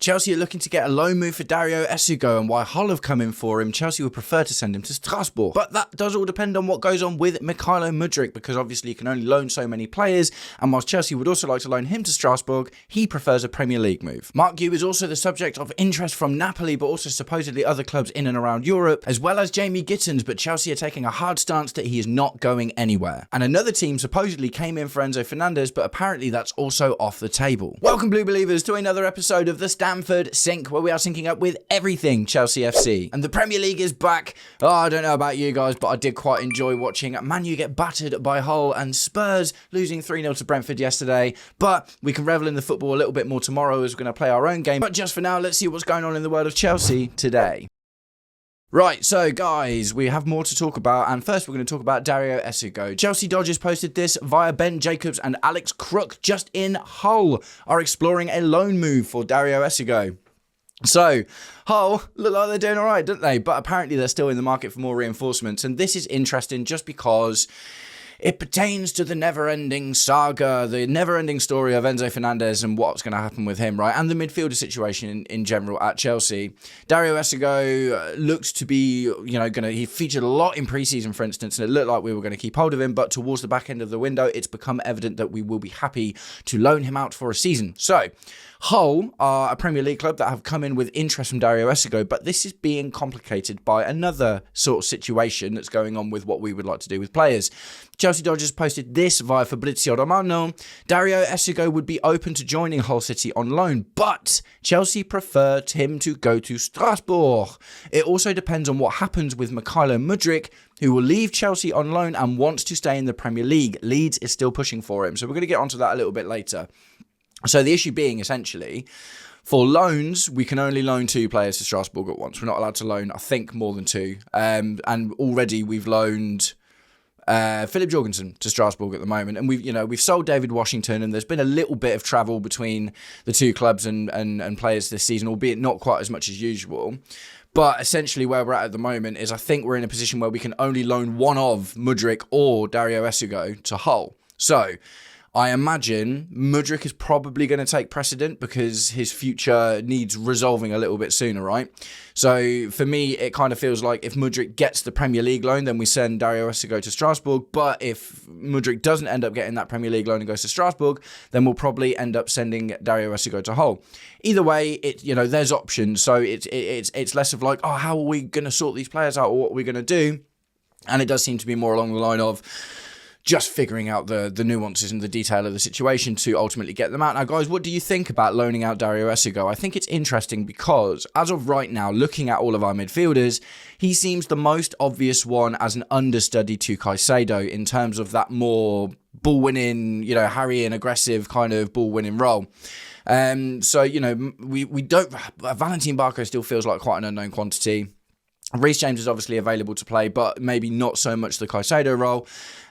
Chelsea are looking to get a loan move for Dario Essugo, and while Hull have come in for him, Chelsea would prefer to send him to Strasbourg. But that does all depend on what goes on with Mykhailo Mudryk, because obviously you can only loan so many players, and whilst Chelsea would also like to loan him to Strasbourg, he prefers a Premier League move. Mark Guiu is also the subject of interest from Napoli, but also supposedly other clubs in and around Europe, as well as Jamie Gittins, but Chelsea are taking a hard stance that he is not going anywhere. And another team supposedly came in for Enzo Fernandez, but apparently that's also off the table. Welcome, Blue Believers, to another episode of the Stamford Sync, where we are syncing up with everything Chelsea FC. And the Premier League is back. Oh, I don't know about you guys, but I did quite enjoy watching Man U get battered by Hull and Spurs losing 3-0 to Brentford yesterday. But we can revel in the football a little bit more tomorrow as we're going to play our own game. But just for now, let's see what's going on in the world of Chelsea today. Right, so guys, we have more to talk about, and first we're going to talk about Dario Essugo. Chelsea Dodgers posted this via Ben Jacobs, and Alex Crook, just in Hull, are exploring a loan move for Dario Essugo. So, Hull look like they're doing alright, don't they? But apparently they're still in the market for more reinforcements, and this is interesting just because it pertains to the never-ending saga, the never-ending story of Enzo Fernandez and what's going to happen with him, right? And the midfielder situation in general at Chelsea. Dario Essugo looked to be, he featured a lot in pre-season, for instance, and it looked like we were going to keep hold of him, but towards the back end of the window, it's become evident that we will be happy to loan him out for a season. So, Hull are a Premier League club that have come in with interest from Dario Essugo, but this is being complicated by another sort of situation that's going on with what we would like to do with players. Chelsea Dodgers posted this via Fabrizio Romano. Dario Essugo would be open to joining Hull City on loan, but Chelsea preferred him to go to Strasbourg. It also depends on what happens with Mykhailo Mudryk, who will leave Chelsea on loan and wants to stay in the Premier League. Leeds is still pushing for him, so we're going to get onto that a little bit later. So the issue being, essentially, for loans, we can only loan 2 players to Strasbourg at once. We're not allowed to loan, I think, more than 2. And already we've loaned Philip Jorgensen to Strasbourg at the moment. And we've sold David Washington, and there's been a little bit of travel between the 2 clubs and players this season, albeit not quite as much as usual. But essentially where we're at the moment is I think we're in a position where we can only loan one of Mudryk or Dario Essugo to Hull. So I imagine Mudryk is probably going to take precedent because his future needs resolving a little bit sooner, right? So for me, it kind of feels like if Mudryk gets the Premier League loan, then we send Dario Essugo to Strasbourg. But if Mudryk doesn't end up getting that Premier League loan and goes to Strasbourg, then we'll probably end up sending Dario Essugo to Hull. Either way, there's options. So it's less of like, oh, how are we going to sort these players out, or what are we going to do? And it does seem to be more along the line of just figuring out the nuances and the detail of the situation to ultimately get them out. Now, guys, what do you think about loaning out Dario Essugo? I think it's interesting because, as of right now, looking at all of our midfielders, he seems the most obvious one as an understudy to Caicedo in terms of that more ball-winning, harrying, aggressive kind of ball-winning role. We don't. Valentin Barco still feels like quite an unknown quantity. Reece James is obviously available to play, but maybe not so much the Caicedo role.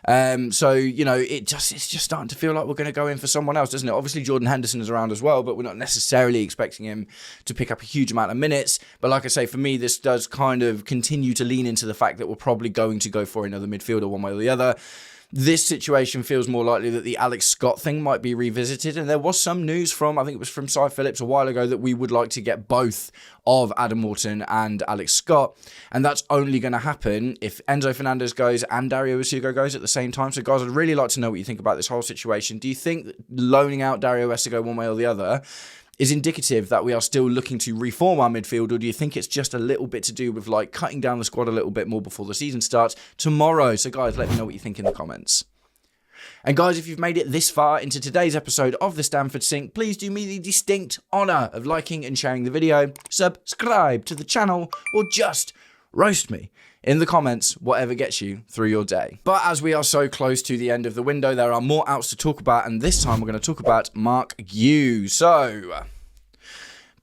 It's just starting to feel like we're going to go in for someone else, doesn't it? Obviously, Jordan Henderson is around as well, but we're not necessarily expecting him to pick up a huge amount of minutes. But like I say, for me, this does kind of continue to lean into the fact that we're probably going to go for another midfielder one way or the other. This situation feels more likely that the Alex Scott thing might be revisited. And there was some news from, I think it was from Cy Phillips a while ago, that we would like to get both of Adam Morton and Alex Scott. And that's only going to happen if Enzo Fernandez goes and Dario Essugo goes at the same time. So guys, I'd really like to know what you think about this whole situation. Do you think that loaning out Dario Essugo one way or the other is indicative that we are still looking to reform our midfield, or do you think it's just a little bit to do with like cutting down the squad a little bit more before the season starts tomorrow? So guys, let me know what you think in the comments. And guys, if you've made it this far into today's episode of the Stamford Sync, please do me the distinct honour of liking and sharing the video, subscribe to the channel, or just roast me in the comments, whatever gets you through your day. But as we are so close to the end of the window, there are more outs to talk about, and this time we're going to talk about Mark Guiu. So,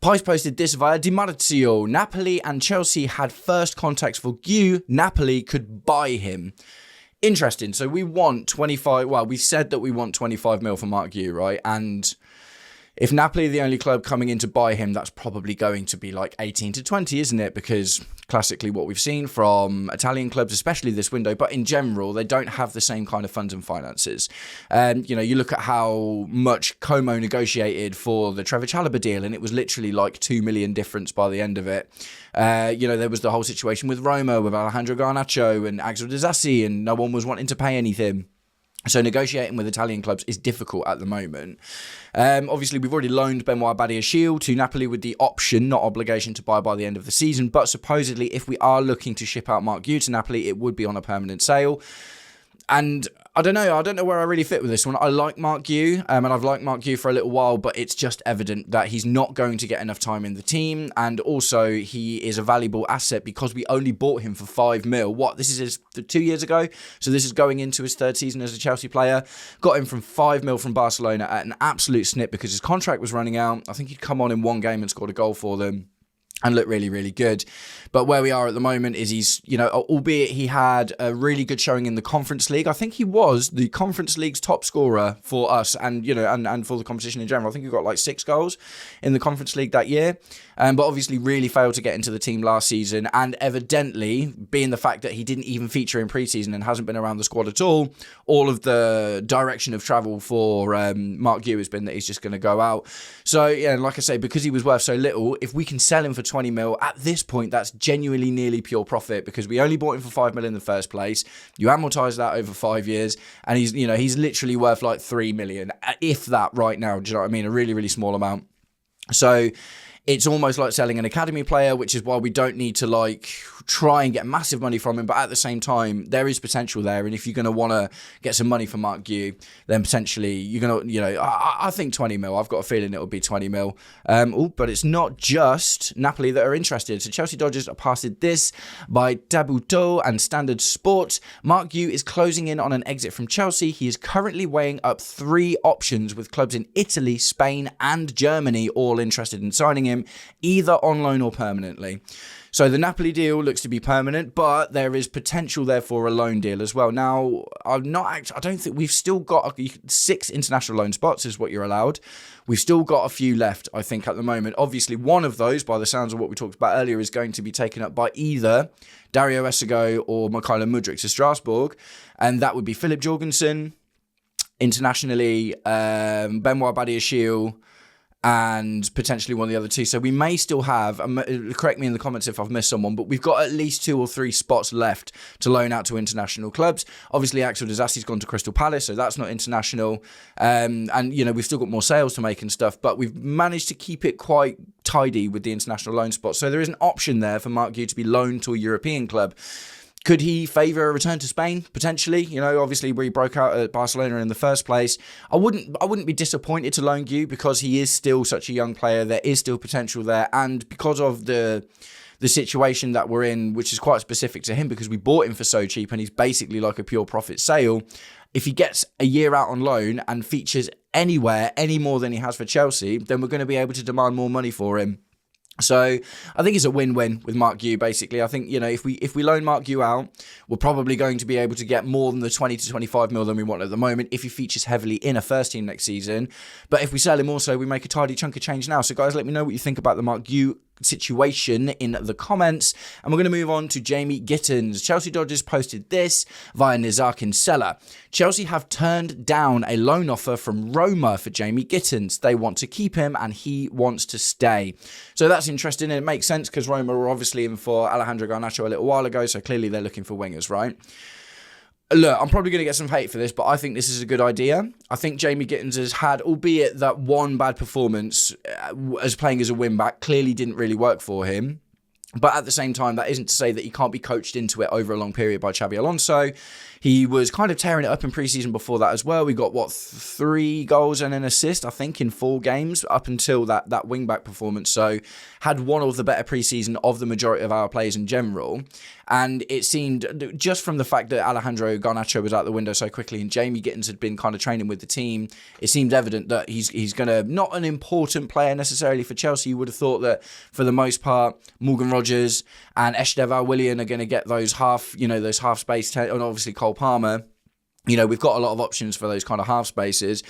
Pice posted this via Di Marzio. Napoli and Chelsea had first contacts for Guiu. Napoli could buy him. Interesting. So we want 25, well, we said that we want 25 mil for Mark Guiu, right? And If Napoli are the only club coming in to buy him, that's probably going to be like 18 to 20, isn't it? Because classically what we've seen from Italian clubs, especially this window, but in general, they don't have the same kind of funds and finances. You look at how much Como negotiated for the Trevor Chalobah deal, and it was literally like 2 million difference by the end of it. There was the whole situation with Roma, with Alejandro Garnacho and Axel Disasi, and no one was wanting to pay anything. So negotiating with Italian clubs is difficult at the moment. Obviously, we've already loaned Benoit Badiashile to Napoli with the option, not obligation, to buy by the end of the season. But supposedly, if we are looking to ship out Mark Guiu to Napoli, it would be on a permanent sale. And I don't know where I really fit with this one. I like Mark Guiu, and I've liked Mark Guiu for a little while, but it's just evident that he's not going to get enough time in the team, and also he is a valuable asset because we only bought him for 5 mil. This is 2 years ago, so this is going into his third season as a Chelsea player. Got him from 5 mil from Barcelona at an absolute snip because his contract was running out. I think he'd come on in one game and scored a goal for them and look really, really good. But where we are at the moment is he's, albeit he had a really good showing in the Conference League. I think he was the Conference League's top scorer for us and for the competition in general. I think he got like 6 goals in the Conference League that year. But obviously really failed to get into the team last season. And evidently, being the fact that he didn't even feature in pre-season and hasn't been around the squad at all of the direction of travel for Mark Guiu has been that he's just going to go out. So, yeah, like I say, because he was worth so little, if we can sell him for 20 mil, at this point, that's genuinely nearly pure profit because we only bought him for 5 mil in the first place. You amortise that over 5 years, and he's literally worth like 3 million, if that right now. Do you know what I mean? A really, really small amount. So it's almost like selling an academy player, which is why we don't need to try and get massive money from him. But at the same time, there is potential there. And if you're going to want to get some money from Mark Guiu, then potentially you're going to, I think 20 mil. I've got a feeling it'll be 20 mil. But it's not just Napoli that are interested. So Chelsea Dodgers are passed this by Dabuto and Standard Sport. Mark Guiu is closing in on an exit from Chelsea. He is currently weighing up 3 options with clubs in Italy, Spain and Germany, all interested in signing him, either on loan or permanently. So the Napoli deal looks to be permanent, but there is potential there for a loan deal as well. Now, I don't think we've still got 6 international loan spots is what you're allowed. We've still got a few left, I think, at the moment. Obviously, one of those, by the sounds of what we talked about earlier, is going to be taken up by either Dario Essugo or Mykhailo Mudryk to Strasbourg, and that would be Philip Jorgensen internationally, Benoit Badiashile, and potentially one of the other 2. So we may still have, correct me in the comments if I've missed someone, but we've got at least 2 or 3 spots left to loan out to international clubs. Obviously, Axel Disasi's gone to Crystal Palace, so that's not international. And we've still got more sales to make and stuff, but we've managed to keep it quite tidy with the international loan spots. So there is an option there for Mark Guiu to be loaned to a European club. Could he favour a return to Spain? Potentially. Obviously where he broke out at Barcelona in the first place. I wouldn't be disappointed to loan Guiu because he is still such a young player. There is still potential there. And because of the situation that we're in, which is quite specific to him because we bought him for so cheap and he's basically like a pure profit sale, if he gets a year out on loan and features anywhere any more than he has for Chelsea, then we're going to be able to demand more money for him. So I think it's a win-win with Mark Guiu, basically. I think, if we loan Mark Guiu out, we're probably going to be able to get more than the 20 to 25 mil than we want at the moment if he features heavily in a first team next season. But if we sell him also, we make a tidy chunk of change now. So guys, let me know what you think about the Mark Guiu situation in the comments. And we're going to move on to Jamie Gittins. Chelsea Dodgers posted this via Nizar Kinsella. Chelsea have turned down a loan offer from Roma for Jamie Gittins. They want to keep him and he wants to stay. So that's interesting and it makes sense because Roma were obviously in for Alejandro Garnacho a little while ago, so clearly they're looking for wingers, right? Look, I'm probably going to get some hate for this, but I think this is a good idea. I think Jamie Gittins has had, albeit that one bad performance as playing as a wing-back, clearly didn't really work for him. But at the same time, that isn't to say that he can't be coached into it over a long period by Xabi Alonso. He was kind of tearing it up in pre-season before that as well. We got, 3 goals and an assist, I think, in 4 games up until that wing-back performance. So had one of the better pre-season of the majority of our players in general. And it seemed, just from the fact that Alejandro Garnacho was out the window so quickly and Jamie Gittins had been kind of training with the team, it seemed evident that he's going to, not an important player necessarily for Chelsea. You would have thought that for the most part, Morgan Rogers and Estevan Willian are going to get those half space, and obviously Cole Palmer. We've got a lot of options for those kind of half spaces.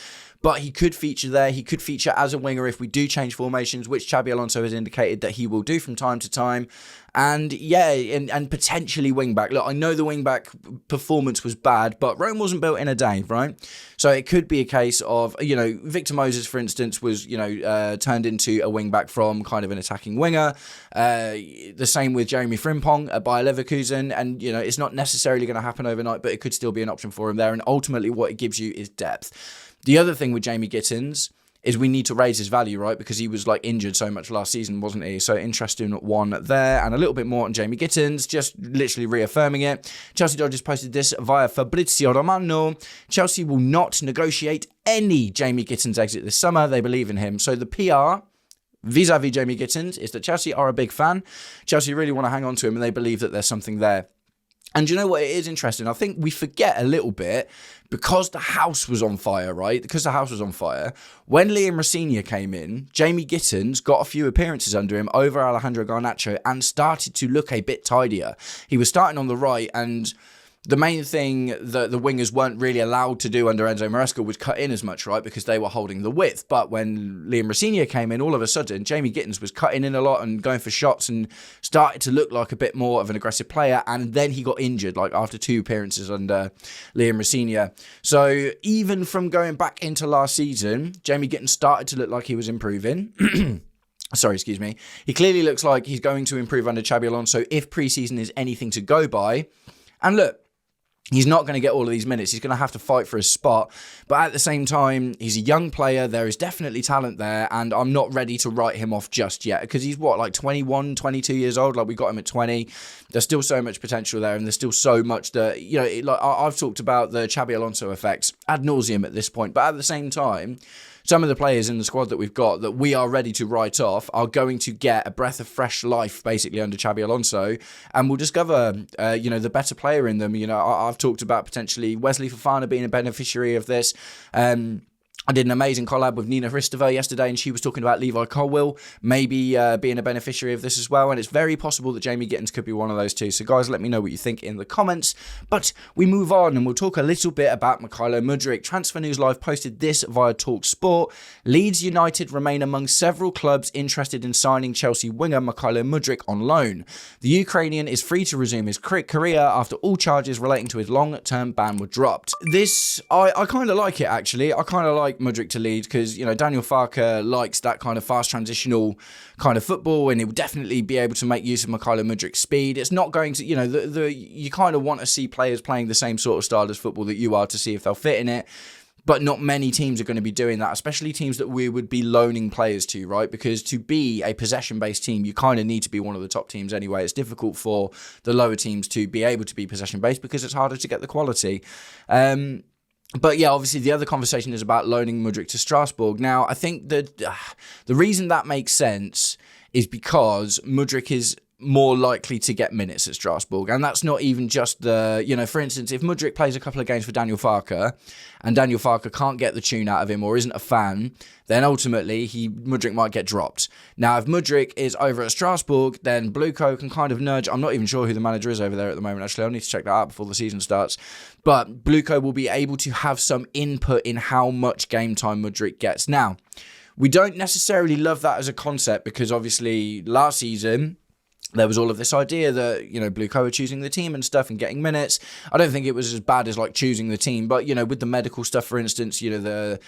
but he could feature there. He could feature as a winger if we do change formations, which Xabi Alonso has indicated that he will do from time to time. And yeah, and potentially wing-back. Look, I know the wing-back performance was bad, but Rome wasn't built in a day, right? So it could be a case of, Victor Moses, for instance, was, turned into a wing-back from kind of an attacking winger. The same with Jeremy Frimpong at Bayer Leverkusen. And, it's not necessarily going to happen overnight, but it could still be an option for him there. And ultimately what it gives you is depth. The other thing with Jamie Gittins is we need to raise his value, right? Because he was injured so much last season, wasn't he? So interesting one there. And a little bit more on Jamie Gittins, just literally reaffirming it. Chelsea Dodgers posted this via Fabrizio Romano. Chelsea will not negotiate any Jamie Gittins exit this summer. They believe in him. So the PR vis-a-vis Jamie Gittins is that Chelsea are a big fan. Chelsea really want to hang on to him and they believe that there's something there. And you know what? It is interesting. I think we forget a little bit because the house was on fire, right? Because the house was on fire. When Liam Rosenior came in, Jamie Gittins got a few appearances under him over Alejandro Garnacho and started to look a bit tidier. He was starting on the right, and the main thing that the wingers weren't really allowed to do under Enzo Maresca was cut in as much, right? Because they were holding the width. But when Liam Rosenior came in, all of a sudden, Jamie Gittins was cutting in a lot and going for shots and started to look like a bit more of an aggressive player. And then he got injured, after 2 appearances under Liam Rosenior. So even from going back into last season, Jamie Gittins started to look like he was improving. Sorry, excuse me. He clearly looks like he's going to improve under Xabi Alonso if preseason is anything to go by. And look, he's not going to get all of these minutes. He's going to have to fight for his spot. But at the same time, he's a young player. There is definitely talent there. And I'm not ready to write him off just yet. Because he's 21, 22 years old? We got him at 20. There's still so much potential there. And there's still so much that, I've talked about the Xabi Alonso effects ad nauseum at this point. But at the same time, some of the players in the squad that we've got that we are ready to write off are going to get a breath of fresh life basically under Xabi Alonso, and we'll discover the better player in them. I've talked about potentially Wesley Fofana being a beneficiary of this. I did an amazing collab with Nina Hristova yesterday, and she was talking about Levi Colwill maybe being a beneficiary of this as well, and it's very possible that Jamie Gittins could be one of those too. So guys, let me know what you think in the comments. But we move on, and we'll talk a little bit about Mykhailo Mudryk. Transfer News Live posted this via TalkSport. Leeds United remain among several clubs interested in signing Chelsea winger Mykhailo Mudryk on loan. The Ukrainian is free to resume his career after all charges relating to his long-term ban were dropped. This, I kind of like it actually. I kind of like Mudryk to lead because, Daniel Farke likes that kind of fast transitional kind of football, and he will definitely be able to make use of Mykhailo Mudryk's speed. It's not going to, you kind of want to see players playing the same sort of style as football that you are to see if they'll fit in it. But not many teams are going to be doing that, especially teams that we would be loaning players to, right? Because to be a possession-based team, you kind of need to be one of the top teams anyway. It's difficult for the lower teams to be able to be possession-based because it's harder to get the quality. But yeah, obviously the other conversation is about loaning Mudryk to Strasbourg. Now, I think that the reason that makes sense is because Mudryk is more likely to get minutes at Strasbourg. And that's not even just the, for instance, if Mudryk plays a couple of games for Daniel Farke and Daniel Farke can't get the tune out of him or isn't a fan, then ultimately Mudryk might get dropped. Now, if Mudryk is over at Strasbourg, then Bluco can kind of nudge. I'm not even sure who the manager is over there at the moment, actually. I'll need to check that out before the season starts. But Bluco will be able to have some input in how much game time Mudryk gets. Now, we don't necessarily love that as a concept because obviously last season there was all of this idea that, Bluco were choosing the team and stuff and getting minutes. I don't think it was as bad as choosing the team, but, with the medical stuff, for instance, the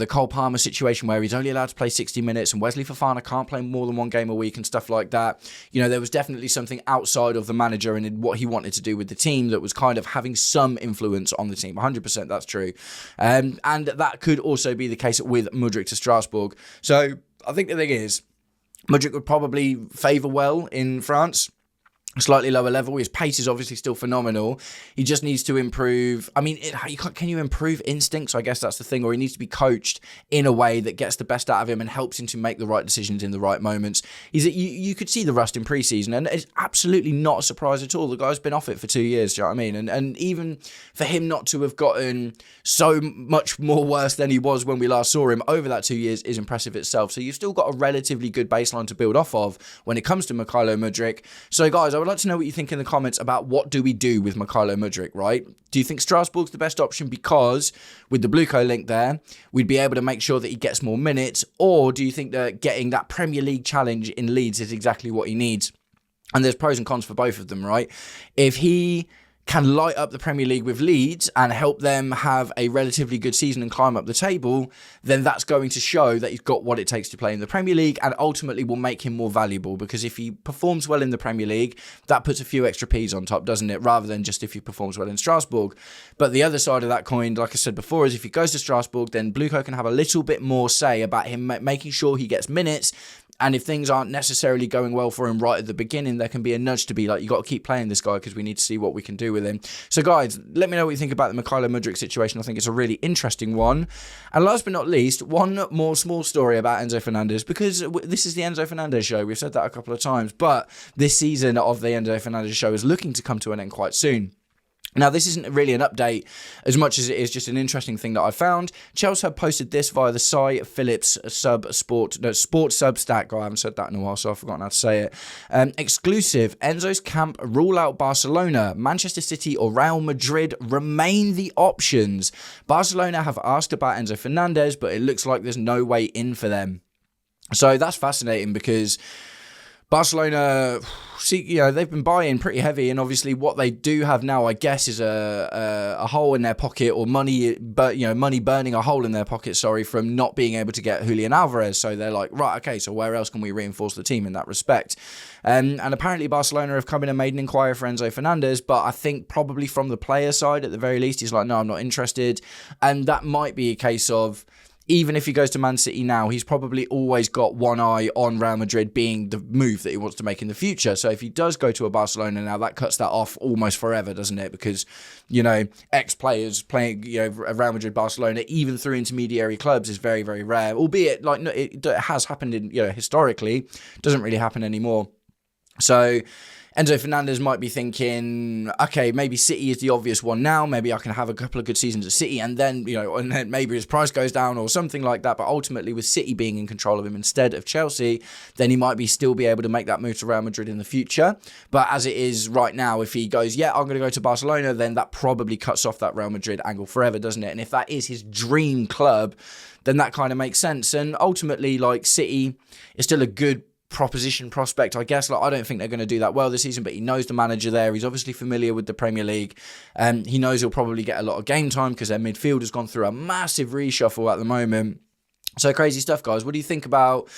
Cole Palmer situation where he's only allowed to play 60 minutes and Wesley Fofana can't play more than one game a week and stuff like that. There was definitely something outside of the manager and in what he wanted to do with the team that was kind of having some influence on the team. 100% that's true. And that could also be the case with Mudryk to Strasbourg. So I think the thing is, Mudryk would probably favour well in France. Slightly lower level. His pace is obviously still phenomenal. He just needs to improve. I mean, can you improve instincts? I guess that's the thing. Or he needs to be coached in a way that gets the best out of him and helps him to make the right decisions in the right moments. You could see the rust in pre-season, and it's absolutely not a surprise at all. The guy's been off it for 2 years, do you know what I mean? And even for him not to have gotten so much more worse than he was when we last saw him over that 2 years is impressive itself. So you've still got a relatively good baseline to build off of when it comes to Mykhailo Mudryk. So guys, I would like to know what you think in the comments about what do we do with Mykhailo Mudryk, right? Do you think Strasbourg's the best option because with the Blueco link there, we'd be able to make sure that he gets more minutes? Or do you think that getting that Premier League challenge in Leeds is exactly what he needs? And there's pros and cons for both of them, right? If he can light up the Premier League with Leeds and help them have a relatively good season and climb up the table, then that's going to show that he's got what it takes to play in the Premier League and ultimately will make him more valuable, because if he performs well in the Premier League, that puts a few extra P's on top, doesn't it? Rather than just if he performs well in Strasbourg. But the other side of that coin, like I said before, is if he goes to Strasbourg, then Blueco can have a little bit more say about him making sure he gets minutes. And if things aren't necessarily going well for him right at the beginning, there can be a nudge to be like, you got to keep playing this guy because we need to see what we can do with him. So guys, let me know what you think about the Mykhailo Mudryk situation. I think it's a really interesting one. And last but not least, one more small story about Enzo Fernandez, because this is the Enzo Fernandez show. We've said that a couple of times, but this season of the Enzo Fernandez show is looking to come to an end quite soon. Now, this isn't really an update as much as it is just an interesting thing that I found. Chelsea have posted this via the Cy Phillips Sports Substack. I haven't said that in a while, so I've forgotten how to say it. Exclusive, Enzo's camp rule out Barcelona. Manchester City or Real Madrid remain the options. Barcelona have asked about Enzo Fernandez, but it looks like there's no way in for them. So that's fascinating because Barcelona, they've been buying pretty heavy, and obviously what they do have now, I guess, is a hole in their pocket, or money burning a hole in their pocket, from not being able to get Julian Alvarez. So they're like, right, okay, so where else can we reinforce the team in that respect? And apparently Barcelona have come in and made an inquiry for Enzo Fernandez, but I think probably from the player side, at the very least, he's like, no, I'm not interested. And that might be a case of, even if he goes to Man City now, he's probably always got one eye on Real Madrid being the move that he wants to make in the future. So if he does go to a Barcelona now, that cuts that off almost forever, doesn't it? Because, ex-players playing, Real Madrid, Barcelona, even through intermediary clubs is very, very rare. Albeit, it has happened in, historically, doesn't really happen anymore. So Enzo Fernandez might be thinking, okay, maybe City is the obvious one now. Maybe I can have a couple of good seasons at City, and then, and then maybe his price goes down or something like that. But ultimately, with City being in control of him instead of Chelsea, then he might still be able to make that move to Real Madrid in the future. But as it is right now, if he goes, yeah, I'm going to go to Barcelona, then that probably cuts off that Real Madrid angle forever, doesn't it? And if that is his dream club, then that kind of makes sense. And ultimately, City is still a good prospect, I guess. I don't think they're going to do that well this season, but he knows the manager there. He's obviously familiar with the Premier League. He knows he'll probably get a lot of game time because their midfield has gone through a massive reshuffle at the moment. So crazy stuff, guys. What do you think about...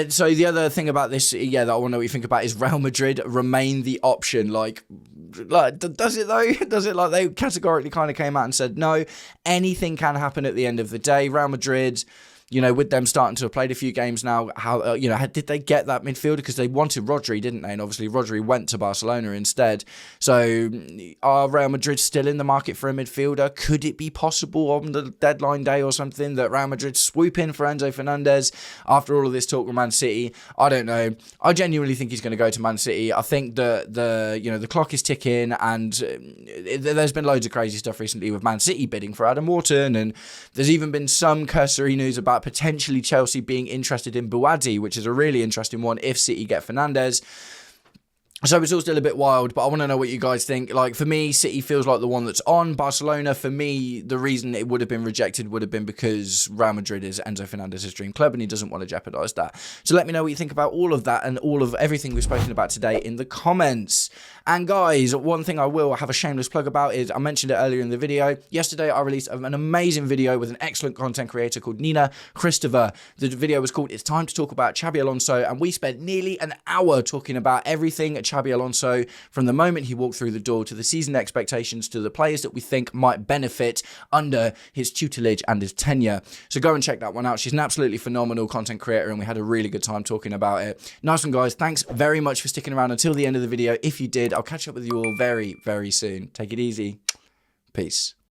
so the other thing about this, that I want to know what you think about is Real Madrid remain the option. Does it though? Does it they categorically kind of came out and said, no, anything can happen at the end of the day. Real Madrid... with them starting to have played a few games now, how did they get that midfielder? Because they wanted Rodri, didn't they? And obviously Rodri went to Barcelona instead. So are Real Madrid still in the market for a midfielder? Could it be possible on the deadline day or something that Real Madrid swoop in for Enzo Fernandez after all of this talk with Man City? I don't know. I genuinely think he's going to go to Man City. I think that the clock is ticking, and there's been loads of crazy stuff recently with Man City bidding for Adam Wharton, and there's even been some cursory news about potentially Chelsea being interested in Buadi, which is a really interesting one if City get Fernandez. So it's all still a bit wild, but I want to know what you guys think. For me, City feels like the one that's on. Barcelona, for me, the reason it would have been rejected would have been because Real Madrid is Enzo Fernandez's dream club and he doesn't want to jeopardise that. So let me know what you think about all of that and all of everything we've spoken about today in the comments. And guys, one thing I will have a shameless plug about is, I mentioned it earlier in the video, yesterday I released an amazing video with an excellent content creator called Nina Christopher. The video was called It's Time to Talk About Xabi Alonso, and we spent nearly an hour talking about everything Xabi Alonso, from the moment he walked through the door to the season expectations to the players that we think might benefit under his tutelage and his tenure. So go and check that one out. She's an absolutely phenomenal content creator and we had a really good time talking about it. Nice one, guys. Thanks very much for sticking around until the end of the video. If you did, I'll catch up with you all very, very soon. Take it easy. Peace.